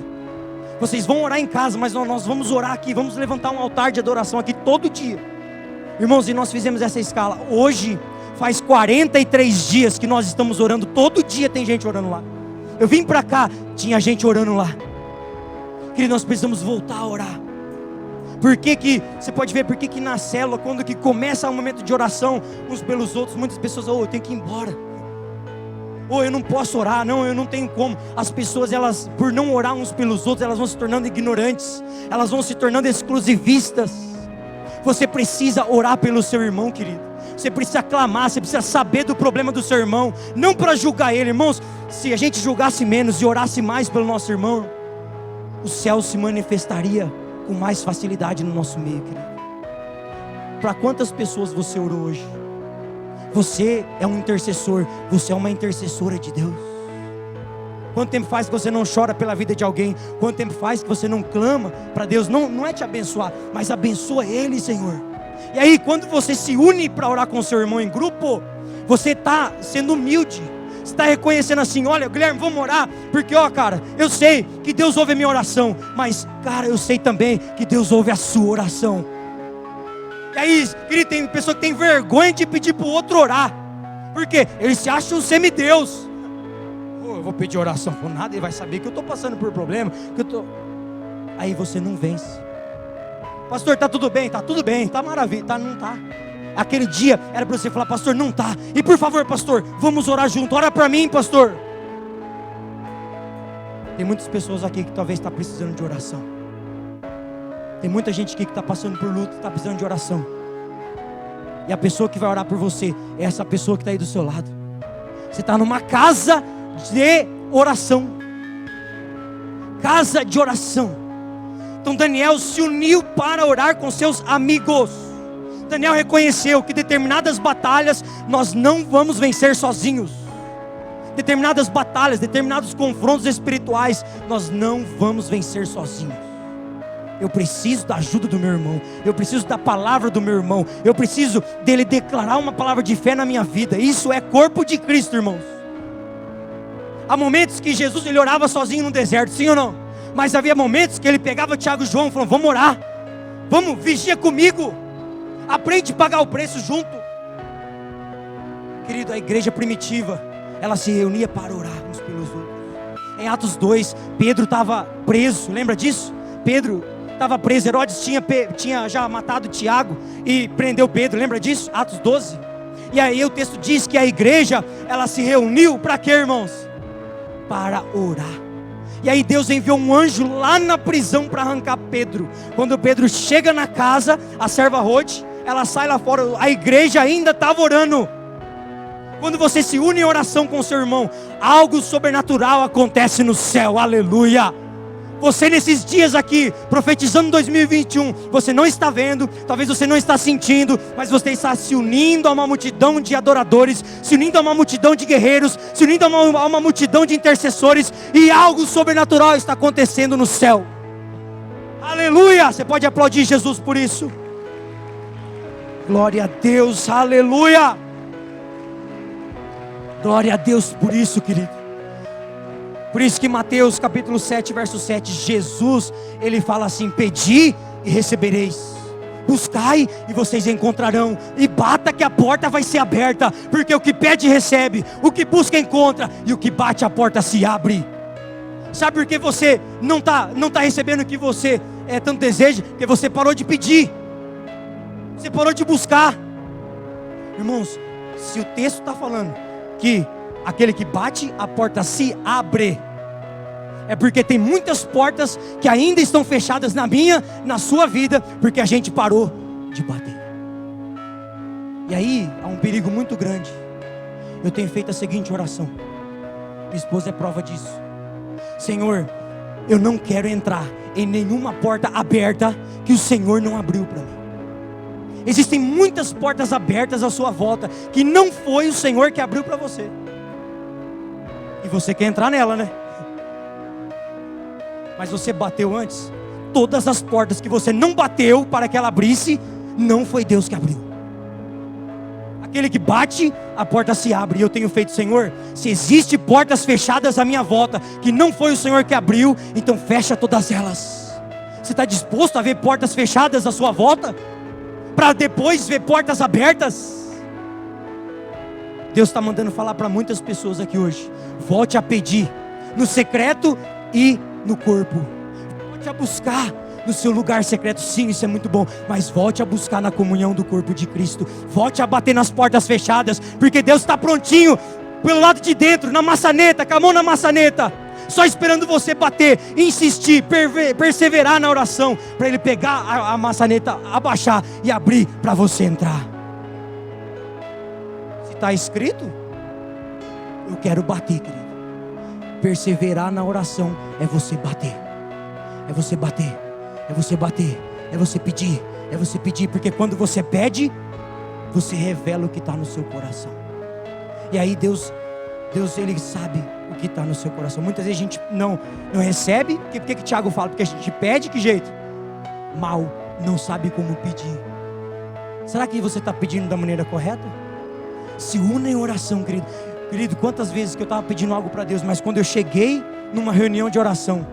Speaker 1: Vocês vão orar em casa, mas nós vamos orar aqui, vamos levantar um altar de adoração aqui todo dia. Irmãos, e nós fizemos essa escala. Hoje faz 43 dias que nós estamos orando, todo dia tem gente orando lá. Eu vim para cá, tinha gente orando lá. Querido, nós precisamos voltar a orar. Por que você pode ver, por que na célula, quando que começa um momento de oração uns pelos outros, muitas pessoas, eu tenho que ir embora, eu não posso orar, eu não tenho como. As pessoas, elas, por não orar uns pelos outros, elas vão se tornando ignorantes, elas vão se tornando exclusivistas. Você precisa orar pelo seu irmão, querido. Você precisa clamar, você precisa saber do problema do seu irmão, não para julgar ele. Irmãos, se a gente julgasse menos e orasse mais pelo nosso irmão, o céu se manifestaria com mais facilidade no nosso meio, querido. Para quantas pessoas você orou hoje? Você é um intercessor, você é uma intercessora de Deus. Quanto tempo faz que você não chora pela vida de alguém? Quanto tempo faz que você não clama para Deus? Não é te abençoar, mas abençoa ele, Senhor. E aí, quando você se une para orar com o seu irmão em grupo, você está sendo humilde. Você está reconhecendo assim: olha, Guilherme, vamos orar, porque cara, eu sei que Deus ouve a minha oração, mas cara, eu sei também que Deus ouve a sua oração. E aí, querido, tem pessoa que tem vergonha de pedir para o outro orar, porque ele se acha um semideus. Eu vou pedir oração por nada, ele vai saber que eu estou passando por problema, aí você não vence. Pastor, está tudo bem, está maravilha, não está. Aquele dia era para você falar: pastor, não está. E por favor, pastor, vamos orar junto. Ora para mim, pastor. Tem muitas pessoas aqui que talvez está precisando de oração. Tem muita gente aqui que está passando por luta, está precisando de oração. E a pessoa que vai orar por você é essa pessoa que está aí do seu lado. Você está numa casa de oração. Casa de oração. Então Daniel se uniu para orar com seus amigos. Daniel reconheceu que determinadas batalhas nós não vamos vencer sozinhos. Determinadas batalhas, determinados confrontos espirituais, nós não vamos vencer sozinhos. Eu preciso da ajuda do meu irmão. Eu preciso da palavra do meu irmão. Eu preciso dele declarar uma palavra de fé na minha vida. Isso é corpo de Cristo, irmãos. Há momentos que Jesus ele orava sozinho no deserto, sim ou não? Mas havia momentos que ele pegava Tiago e João e falava: vamos orar, vamos, vigia comigo, aprende a pagar o preço junto. Querido, a igreja primitiva, ela se reunia para orar uns pelos outros. Em Atos 2, Pedro estava preso, lembra disso? Pedro estava preso, Herodes tinha já matado Tiago e prendeu Pedro, lembra disso? Atos 12. E aí o texto diz que a igreja, ela se reuniu para quê, irmãos? Para orar. E aí Deus enviou um anjo lá na prisão para arrancar Pedro. Quando Pedro chega na casa, a serva Rode, ela sai lá fora, a igreja ainda estava orando. Quando você se une em oração com o seu irmão, algo sobrenatural acontece no céu, aleluia. Você nesses dias aqui, profetizando 2021, você não está vendo, talvez você não está sentindo, mas você está se unindo a uma multidão de adoradores, se unindo a uma multidão de guerreiros, se unindo a uma multidão de intercessores, e algo sobrenatural está acontecendo no céu. Aleluia! Você pode aplaudir Jesus por isso. Glória a Deus, aleluia! Glória a Deus por isso, querido. Por isso que Mateus capítulo 7, verso 7, Jesus, ele fala assim: pedi e recebereis, buscai e vocês encontrarão, e bata que a porta vai ser aberta, porque o que pede recebe, o que busca encontra, e o que bate a porta se abre. Sabe por que você não está recebendo o que você tanto deseja? Porque você parou de pedir, você parou de buscar. Irmãos, se o texto está falando que aquele que bate, a porta se abre, é porque tem muitas portas que ainda estão fechadas na minha, na sua vida, porque a gente parou de bater. E aí há um perigo muito grande. Eu tenho feito a seguinte oração, minha esposa é prova disso: Senhor, eu não quero entrar em nenhuma porta aberta que o Senhor não abriu para mim. Existem muitas portas abertas à sua volta que não foi o Senhor que abriu para você. E você quer entrar nela, né? Mas você bateu antes. Todas as portas que você não bateu para que ela abrisse, não foi Deus que abriu. Aquele que bate, a porta se abre. E eu tenho feito: Senhor, se existe portas fechadas à minha volta que não foi o Senhor que abriu, então fecha todas elas. Você está disposto a ver portas fechadas à sua volta, para depois ver portas abertas? Deus está mandando falar para muitas pessoas aqui hoje: volte a pedir no secreto e no corpo. Volte a buscar no seu lugar secreto, sim, isso é muito bom, mas volte a buscar na comunhão do corpo de Cristo. Volte a bater nas portas fechadas, porque Deus está prontinho pelo lado de dentro, na maçaneta, com a mão na maçaneta, só esperando você bater, insistir, perseverar na oração, para Ele pegar a maçaneta, abaixar e abrir para você entrar. Está escrito, eu quero bater, querido. Perseverar na oração é você bater, é você bater, é você bater, é você pedir, é você pedir, porque quando você pede, você revela o que está no seu coração. E aí Deus Ele sabe o que está no seu coração. Muitas vezes a gente não recebe. Por que Tiago fala? Porque a gente pede, que jeito? Mal, não sabe como pedir. Será que você está pedindo da maneira correta? Se una em oração, querido. Querido, quantas vezes que eu estava pedindo algo para Deus, mas quando eu cheguei numa reunião de oração,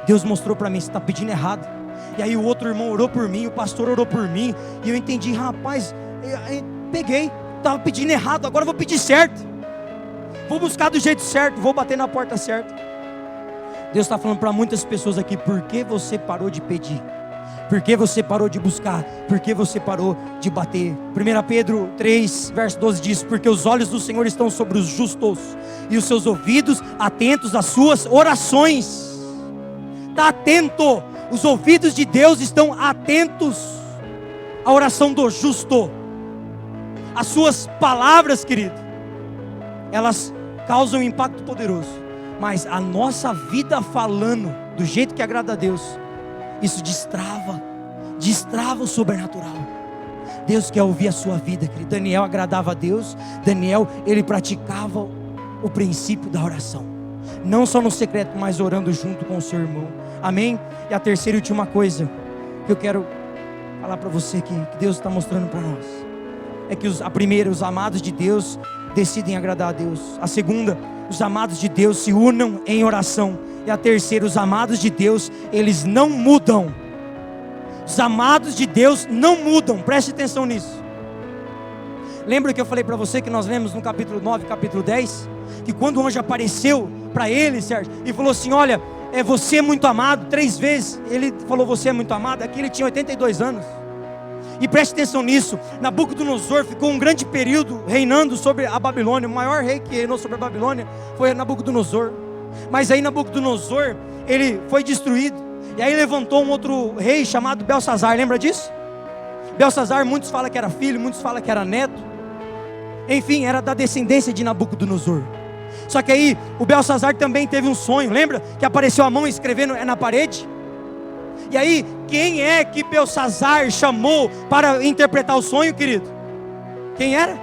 Speaker 1: Deus mostrou para mim: você está pedindo errado. E aí o outro irmão orou por mim, o pastor orou por mim, e eu entendi: rapaz, eu peguei, estava pedindo errado, agora eu vou pedir certo, vou buscar do jeito certo, vou bater na porta certa. Deus está falando para muitas pessoas aqui: por que você parou de pedir? Por que você parou de buscar? Por que você parou de bater? 1 Pedro 3, verso 12 diz: porque os olhos do Senhor estão sobre os justos, e os seus ouvidos atentos às suas orações. Está atento, os ouvidos de Deus estão atentos à oração do justo, às suas palavras, querido. elas causam um impacto poderoso, mas a nossa vida falando do jeito que agrada a Deus, isso destrava o sobrenatural. Deus quer ouvir a sua vida, querido. Daniel agradava a Deus. Daniel, ele praticava o princípio da oração, não só no secreto, mas orando junto com o seu irmão. Amém? E a terceira e última coisa que eu quero falar para você que Deus está mostrando para nós, é que a primeira, os amados de Deus decidem agradar a Deus. A segunda, os amados de Deus se unam em oração. E a terceira, os amados de Deus, eles não mudam. Os amados de Deus não mudam, preste atenção nisso. Lembra que eu falei para você que nós lemos no capítulo 9, capítulo 10, que quando o anjo apareceu para ele, Sérgio, e falou assim: olha, você é muito amado, 3 vezes ele falou você é muito amado. Aqui ele tinha 82 anos. E preste atenção nisso, Nabucodonosor ficou um grande período reinando sobre a Babilônia. O maior rei que reinou sobre a Babilônia foi Nabucodonosor. Mas aí Nabucodonosor, ele foi destruído. E aí levantou um outro rei chamado Belsazar, lembra disso? Belsazar, muitos falam que era filho, muitos falam que era neto. Enfim, era da descendência de Nabucodonosor. Só que aí o Belsazar também teve um sonho, lembra? Que apareceu a mão escrevendo na parede. E aí, quem é que Belsazar chamou para interpretar o sonho, querido? Quem era?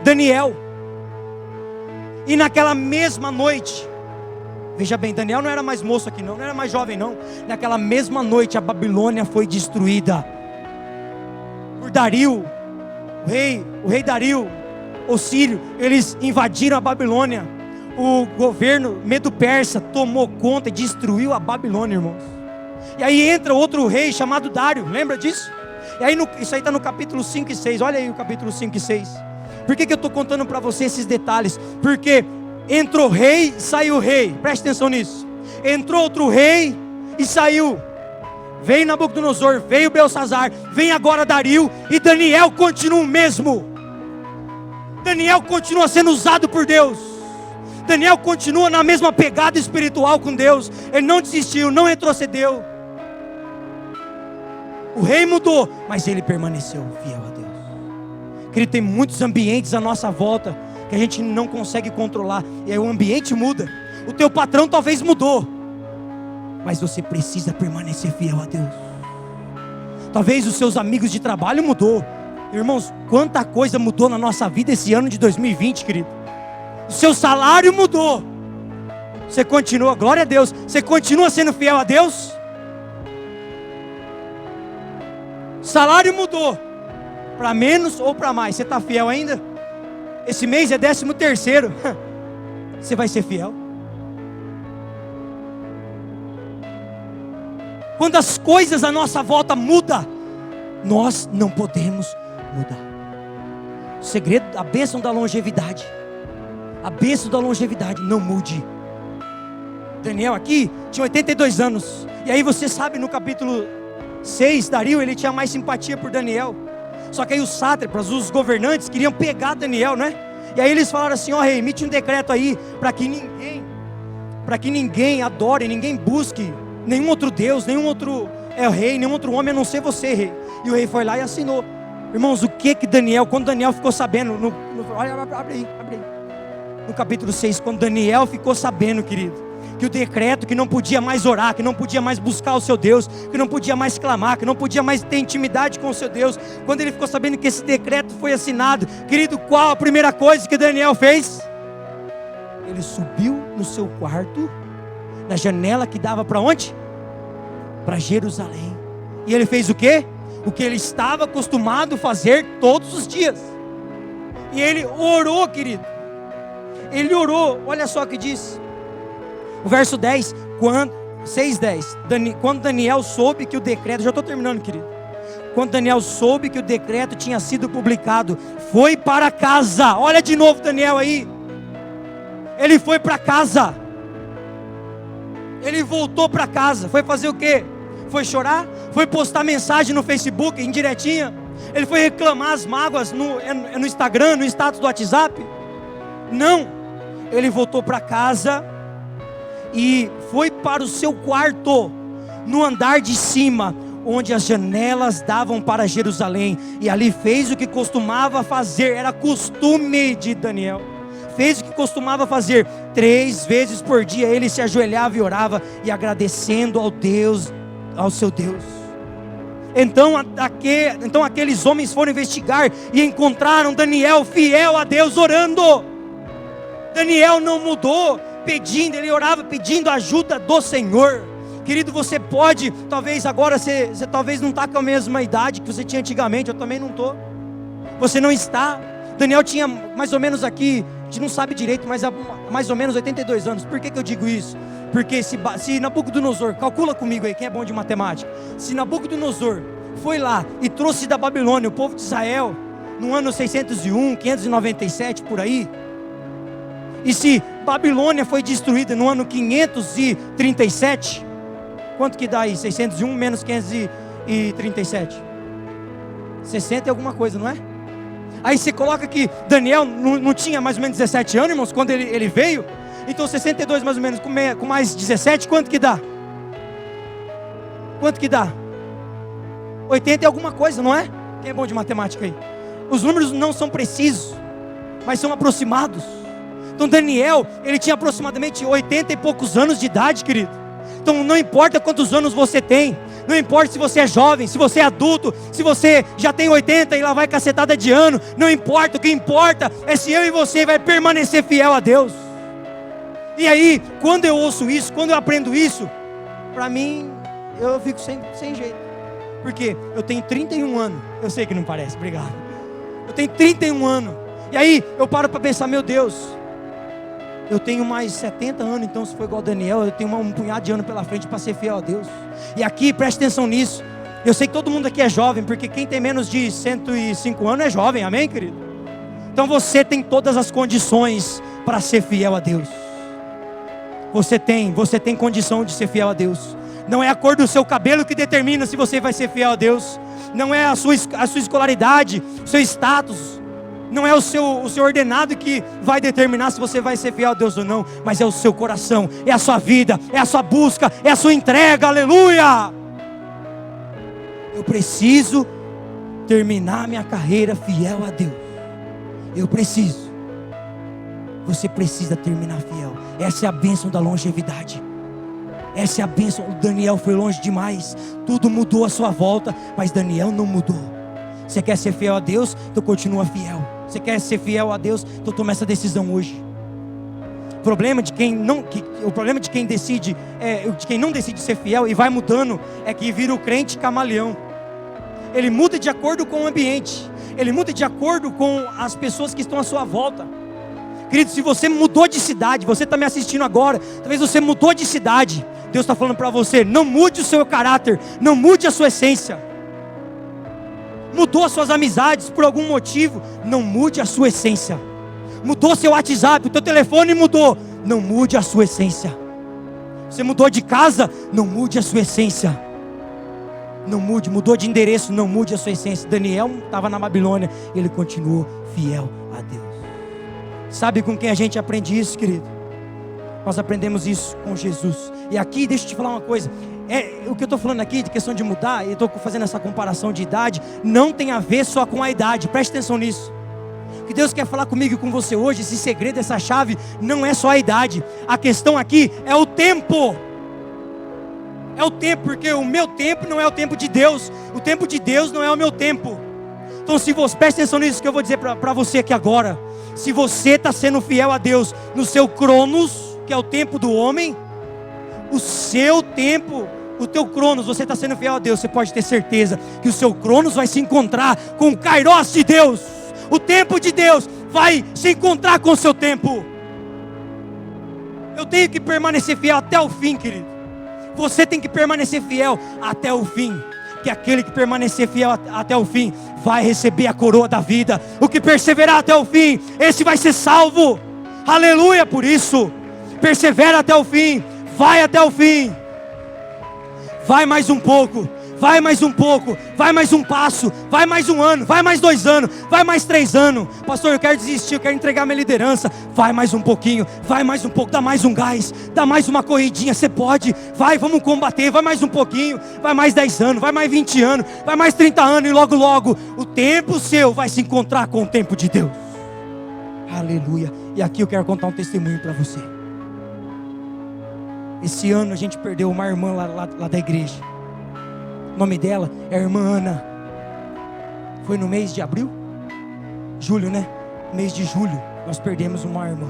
Speaker 1: Daniel. E naquela mesma noite, veja bem, Daniel não era mais moço aqui não era mais jovem não. Naquela mesma noite a Babilônia foi destruída por Dario, o rei Dario, o Sírio. Eles invadiram a Babilônia. O governo Medo-Persa tomou conta e destruiu a Babilônia, irmãos. E aí entra outro rei chamado Dário, lembra disso? E aí isso aí está no capítulo 5 e 6, olha aí o capítulo 5 e 6. Por que eu estou contando para você esses detalhes? Porque entrou rei, saiu rei, preste atenção nisso. Entrou outro rei e saiu. Veio Nabucodonosor, veio Belsazar, vem agora Dario, e Daniel continua o mesmo. Daniel continua sendo usado por Deus. Daniel continua na mesma pegada espiritual com Deus. Ele não desistiu, não retrocedeu. O rei mudou, mas ele permaneceu fiel a Deus. Querido, tem muitos ambientes à nossa volta que a gente não consegue controlar. E aí o ambiente muda. O teu patrão talvez mudou, mas você precisa permanecer fiel a Deus. Talvez os seus amigos de trabalho mudou. Irmãos, quanta coisa mudou na nossa vida esse ano de 2020, querido. O seu salário mudou. Você continua, glória a Deus, você continua sendo fiel a Deus? O salário mudou para menos ou para mais, você está fiel ainda? Esse mês é 13º. Você vai ser fiel? Quando as coisas à nossa volta mudam, nós não podemos mudar. O segredo, a bênção da longevidade. A bênção da longevidade, não mude. Daniel aqui tinha 82 anos. E aí você sabe, no capítulo 6, Dario, ele tinha mais simpatia por Daniel. Só que aí os sátrapas, os governantes, queriam pegar Daniel, né? E aí eles falaram assim: ó rei, emite um decreto aí, para que ninguém adore, ninguém busque nenhum outro Deus, nenhum outro rei, nenhum outro homem, a não ser você, rei. E o rei foi lá e assinou. Irmãos, o que Daniel, quando Daniel ficou sabendo, olha, abre aí. No capítulo 6, quando Daniel ficou sabendo, querido, que o decreto, que não podia mais orar, que não podia mais buscar o seu Deus, que não podia mais clamar, que não podia mais ter intimidade com o seu Deus, quando ele ficou sabendo que esse decreto foi assinado, querido, qual a primeira coisa que Daniel fez? Ele subiu no seu quarto, na janela que dava para onde? Para Jerusalém. E ele fez o quê? O que ele estava acostumado a fazer todos os dias. E ele orou, querido. Ele orou, olha só o que diz. O verso 10, 6:10. Quando Daniel soube que o decreto, já estou terminando, querido. Quando Daniel soube que o decreto tinha sido publicado, foi para casa. Olha de novo Daniel aí. Ele foi para casa. Ele voltou para casa. Foi fazer o quê? Foi chorar? Foi postar mensagem no Facebook, indiretinha? Ele foi reclamar as mágoas no Instagram, no status do WhatsApp? Não. Ele voltou para casa e foi para o seu quarto, no andar de cima, onde as janelas davam para Jerusalém. E ali fez o que costumava fazer, era costume de Daniel. fez o que costumava fazer. 3 vezes por dia ele se ajoelhava e orava, e agradecendo ao seu Deus. Então aqueles homens foram investigar e encontraram Daniel fiel a Deus, orando. Daniel não mudou, ele orava pedindo ajuda do Senhor. Querido, você pode, talvez agora você talvez não está com a mesma idade que você tinha antigamente. Eu também não estou. Você não está. Daniel tinha mais ou menos aqui, a gente não sabe direito, mas mais ou menos 82 anos. Por que eu digo isso? Porque se Nabucodonosor, calcula comigo aí, quem é bom de matemática. Se Nabucodonosor foi lá e trouxe da Babilônia o povo de Israel no ano 601, 597 por aí, e se Babilônia foi destruída no ano 537, quanto que dá aí? 601 menos 537? 60 e alguma coisa, não é? Aí você coloca que Daniel não tinha mais ou menos 17 anos, irmãos, quando ele veio. Então 62 mais ou menos, com mais 17, quanto que dá? Quanto que dá? 80 e alguma coisa, não é? Quem é bom de matemática aí? Os números não são precisos, mas são aproximados. Então Daniel, ele tinha aproximadamente 80 e poucos anos de idade, querido. Então não importa quantos anos você tem, não importa se você é jovem, se você é adulto, se você já tem 80 e lá vai cacetada de ano, não importa. O que importa é se eu e você vai permanecer fiel a Deus. E aí, quando eu ouço isso, quando eu aprendo isso, para mim, eu fico sem jeito. Porque eu tenho 31 anos. Eu sei que não parece, obrigado. Eu tenho 31 anos. E aí, eu paro para pensar, meu Deus, eu tenho mais 70 anos, então se for igual a Daniel, eu tenho um punhado de anos pela frente para ser fiel a Deus. E aqui, preste atenção nisso. Eu sei que todo mundo aqui é jovem, porque quem tem menos de 105 anos é jovem, amém, querido? Então você tem todas as condições para ser fiel a Deus. Você tem condição de ser fiel a Deus. Não é a cor do seu cabelo que determina se você vai ser fiel a Deus. Não é a sua escolaridade, o seu status. Não é o seu ordenado que vai determinar se você vai ser fiel a Deus ou não. Mas é o seu coração, é a sua vida, é a sua busca, é a sua entrega, aleluia. Eu preciso terminar minha carreira fiel a Deus. Eu preciso. Você precisa terminar fiel. Essa é a bênção da longevidade. Essa é a bênção. O Daniel foi longe demais. Tudo mudou à sua volta, mas Daniel não mudou. Você quer ser fiel a Deus? Então continua fiel. Você quer ser fiel a Deus? Então toma essa decisão hoje. O problema de quem não decide, de quem não decide ser fiel e vai mudando, é que vira o crente camaleão. Ele muda de acordo com o ambiente. Ele muda de acordo com as pessoas que estão à sua volta. Querido, se você mudou de cidade, você está me assistindo agora, talvez você mudou de cidade, Deus está falando para você, não mude o seu caráter, não mude a sua essência. Mudou as suas amizades por algum motivo, não mude a sua essência. Mudou seu WhatsApp, o teu telefone mudou, não mude a sua essência. Você mudou de casa, não mude a sua essência. Não mude, mudou de endereço, não mude a sua essência. Daniel estava na Babilônia, ele continuou fiel a Deus. Sabe com quem a gente aprende isso, querido? Nós aprendemos isso com Jesus. E aqui, deixa eu te falar uma coisa. O que eu estou falando aqui, de questão de mudar, eu estou fazendo essa comparação de idade, não tem a ver só com a idade. Preste atenção nisso. O que Deus quer falar comigo e com você hoje, esse segredo, essa chave, não é só a idade. A questão aqui é o tempo. É o tempo, porque o meu tempo não é o tempo de Deus. O tempo de Deus não é o meu tempo. Então se você, preste atenção nisso que eu vou dizer para você aqui agora. Se você está sendo fiel a Deus no seu cronos, que é o tempo do homem, o seu tempo, o teu cronos, você está sendo fiel a Deus, você pode ter certeza que o seu cronos vai se encontrar com o kairos de Deus. O tempo de Deus vai se encontrar com o seu tempo. Eu tenho que permanecer fiel até o fim, querido. Você tem que permanecer fiel até o fim. Que aquele que permanecer fiel até o fim vai receber a coroa da vida. O que perseverar até o fim, esse vai ser salvo. Aleluia, por isso persevera até o fim. Vai até o fim. Vai mais um pouco. Vai mais um pouco. Vai mais um passo. Vai mais um ano. Vai mais 2 anos. Vai mais 3 anos. Pastor, eu quero desistir. Eu quero entregar minha liderança. Vai mais um pouquinho. Vai mais um pouco. Dá mais um gás. Dá mais uma corridinha. Você pode. Vai, vamos combater. Vai mais um pouquinho. Vai mais 10 anos. Vai mais 20 anos. Vai mais 30 anos. E logo, logo, o tempo seu vai se encontrar com o tempo de Deus. Aleluia. E aqui eu quero contar um testemunho para você. Esse ano a gente perdeu uma irmã lá da igreja. O nome dela é a irmã Ana. Foi no mês de abril? Julho, né? Mês de julho, nós perdemos uma irmã.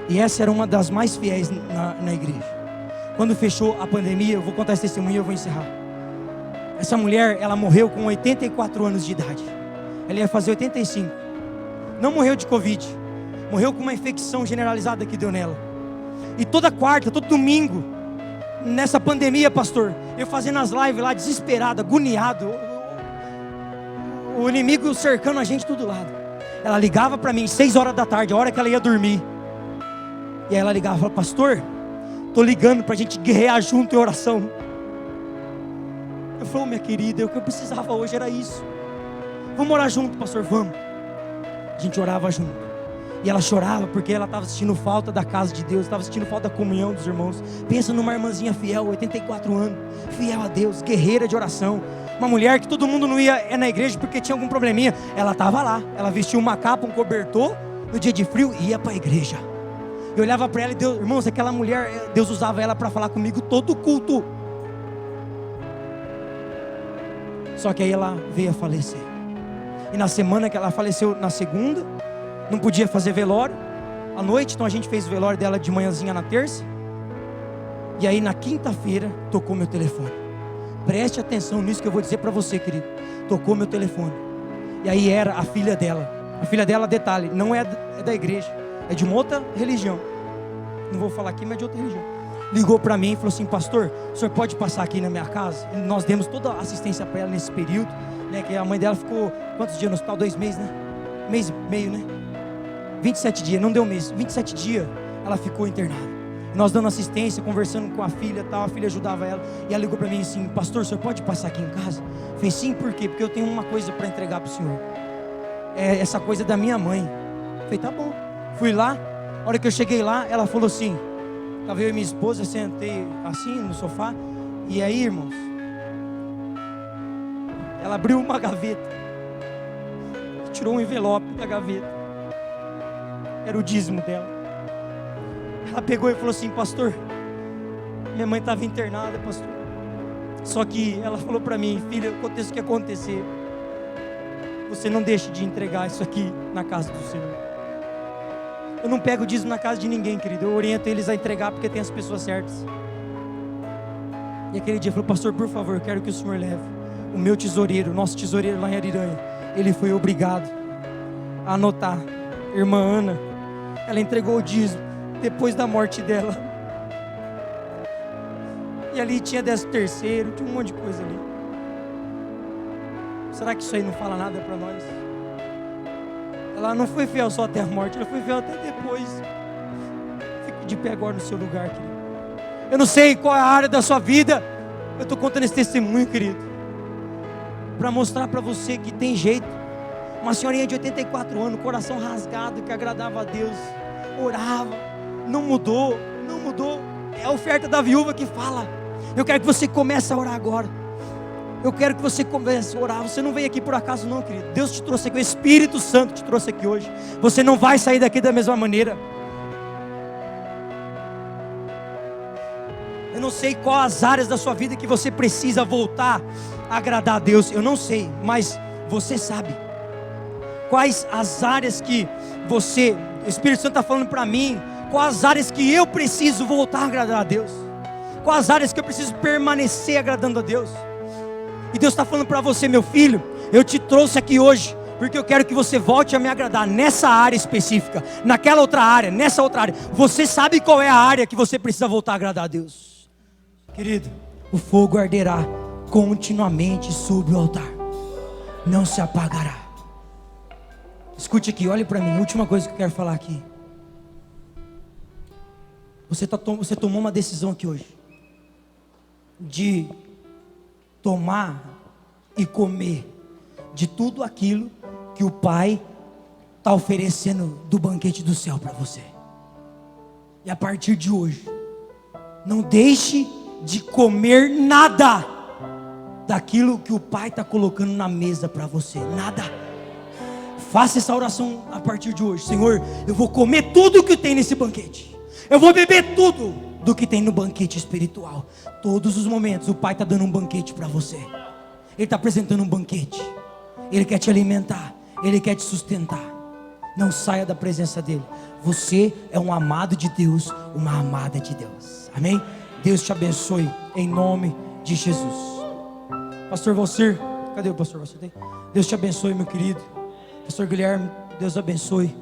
Speaker 1: E essa era uma das mais fiéis na igreja. Quando fechou a pandemia, eu vou contar esse testemunho e eu vou encerrar. Essa mulher, ela morreu com 84 anos de idade. Ela ia fazer 85. Não morreu de Covid. Morreu com uma infecção generalizada que deu nela. E toda quarta, todo domingo, nessa pandemia, pastor, eu fazendo as lives lá, desesperado, agoniado, o inimigo cercando a gente todo lado. Ela ligava para mim 6 horas da tarde, a hora que ela ia dormir. E aí ela ligava e falava: pastor, tô ligando para a gente guerrear junto em oração. Eu falei: minha querida, o que eu precisava hoje era isso. Vamos orar junto, pastor, vamos. A gente orava junto. E ela chorava porque ela estava sentindo falta da casa de Deus, estava sentindo falta da comunhão dos irmãos. Pensa numa irmãzinha fiel, 84 anos, fiel a Deus, guerreira de oração. Uma mulher que todo mundo não ia na igreja porque tinha algum probleminha. Ela estava lá, ela vestia uma capa, um cobertor, no dia de frio, e ia para a igreja. Eu olhava para ela e Deus, irmãos, aquela mulher, Deus usava ela para falar comigo todo o culto. Só que aí ela veio a falecer. E na semana que ela faleceu, na segunda, não podia fazer velório à noite, então a gente fez o velório dela de manhãzinha na terça. E aí na quinta-feira tocou meu telefone. Preste atenção nisso que eu vou dizer para você, querido. Tocou meu telefone. E aí era a filha dela. A filha dela, detalhe, não é da igreja, é de uma outra religião. Não vou falar aqui, mas de outra religião. Ligou para mim e falou assim: pastor, o senhor pode passar aqui na minha casa? E nós demos toda a assistência para ela nesse período, né? Que a mãe dela ficou quantos dias no hospital? 2 meses, né? Mês e meio, né? 27 dias, não deu mês. 27 dias ela ficou internada. Nós dando assistência, conversando com a filha e tal. A filha ajudava ela. E ela ligou para mim assim: pastor, o senhor pode passar aqui em casa? Eu falei: sim, por quê? Porque eu tenho uma coisa para entregar para o senhor. É essa coisa da minha mãe. Eu falei: tá bom. Fui lá. A hora que eu cheguei lá, ela falou assim, estava eu e minha esposa, eu sentei assim no sofá. E aí, irmãos, ela abriu uma gaveta, tirou um envelope da gaveta. Era o dízimo dela. Ela pegou e falou assim: pastor, minha mãe estava internada, pastor. Só que ela falou para mim: filha, aconteça o que acontecer, você não deixe de entregar isso aqui na casa do Senhor. Eu não pego o dízimo na casa de ninguém, querido. Eu oriento eles a entregar porque tem as pessoas certas. E aquele dia falou: pastor, por favor, eu quero que o senhor leve o meu tesoureiro, nosso tesoureiro lá em Ariranha. Ele foi obrigado a anotar. Irmã Ana, ela entregou o dízimo depois da morte dela. E ali tinha 13º, tinha um monte de coisa ali. Será que isso aí não fala nada para nós? Ela não foi fiel só até a morte, ela foi fiel até depois. Fique de pé agora no seu lugar, querido. Eu não sei qual é a área da sua vida. Eu estou contando esse testemunho, querido, para mostrar para você que tem jeito. Uma senhorinha de 84 anos, coração rasgado, que agradava a Deus, orava, não mudou. É a oferta da viúva que fala. Eu quero que você comece a orar agora. Eu quero que você comece a orar. Você não veio aqui por acaso não, querido. Deus te trouxe aqui, o Espírito Santo te trouxe aqui hoje. Você não vai sair daqui da mesma maneira. Eu não sei quais as áreas da sua vida que você precisa voltar a agradar a Deus. Eu não sei, mas você sabe. Quais as áreas que você, o Espírito Santo está falando para mim, quais as áreas que eu preciso voltar a agradar a Deus. Quais as áreas que eu preciso permanecer agradando a Deus. E Deus está falando para você: meu filho, eu te trouxe aqui hoje porque eu quero que você volte a me agradar nessa área específica, naquela outra área, nessa outra área. Você sabe qual é a área que você precisa voltar a agradar a Deus. Querido, o fogo arderá continuamente sobre o altar, não se apagará. Escute aqui, olhe para mim, última coisa que eu quero falar aqui. Você tomou uma decisão aqui hoje de tomar e comer de tudo aquilo que o Pai está oferecendo do banquete do céu para você. E a partir de hoje, não deixe de comer nada daquilo que o Pai está colocando na mesa para você. Nada. Faça essa oração a partir de hoje. Senhor, eu vou comer tudo que tem nesse banquete. Eu vou beber tudo do que tem no banquete espiritual. Todos os momentos o Pai está dando um banquete para você. Ele está apresentando um banquete. Ele quer te alimentar. Ele quer te sustentar. Não saia da presença dele. Você é um amado de Deus, uma amada de Deus. Amém? Deus te abençoe em nome de Jesus. Pastor Valcir, cadê o pastor Valcir? Deus te abençoe, meu querido. Pastor Guilherme, Deus abençoe.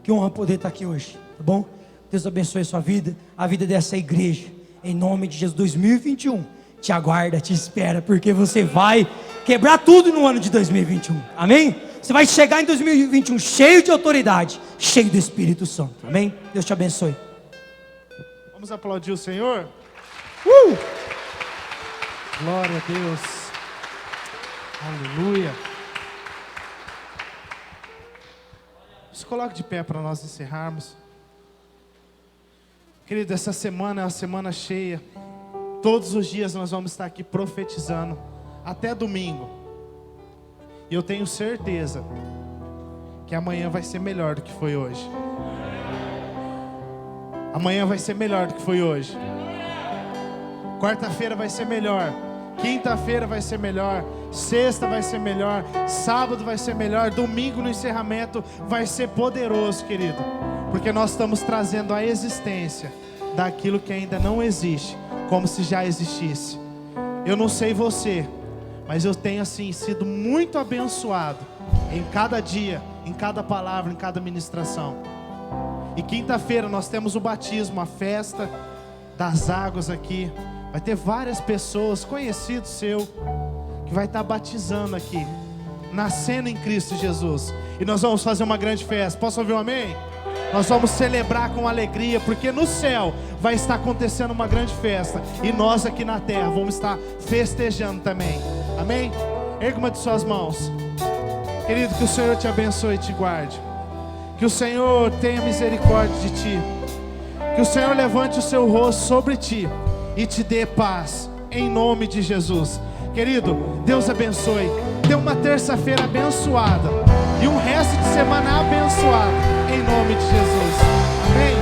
Speaker 1: Que honra poder estar aqui hoje, tá bom? Deus abençoe a sua vida, a vida dessa igreja. Em nome de Jesus. 2021 te aguarda, te espera, porque você vai quebrar tudo no ano de 2021. Amém? Você vai chegar em 2021 cheio de autoridade, cheio do Espírito Santo. Amém? Deus te abençoe.
Speaker 2: Vamos aplaudir o Senhor? Glória a Deus. Aleluia. Se coloque de pé para nós encerrarmos. Querido, essa semana é uma semana cheia. Todos os dias nós vamos estar aqui profetizando, até domingo. E eu tenho certeza que amanhã vai ser melhor do que foi hoje. Amanhã vai ser melhor do que foi hoje. Quarta-feira vai ser melhor. Quinta-feira vai ser melhor. Sexta vai ser melhor. Sábado vai ser melhor. Domingo no encerramento vai ser poderoso, querido. Porque nós estamos trazendo a existência daquilo que ainda não existe, como se já existisse. Eu não sei você, mas eu tenho assim sido muito abençoado em cada dia, em cada palavra, em cada ministração. E quinta-feira nós temos o batismo, a festa das águas aqui. Vai ter várias pessoas, conhecidos seu, que vai estar batizando aqui, nascendo em Cristo Jesus. E nós vamos fazer uma grande festa. Posso ouvir um amém? Nós vamos celebrar com alegria, porque no céu vai estar acontecendo uma grande festa. E nós aqui na terra vamos estar festejando também. Amém? Erga uma de suas mãos. Querido, que o Senhor te abençoe e te guarde. Que o Senhor tenha misericórdia de ti. Que o Senhor levante o seu rosto sobre ti e te dê paz, em nome de Jesus. Querido, Deus abençoe. Tenha uma terça-feira abençoada e um resto de semana abençoado, em nome de Jesus. Amém.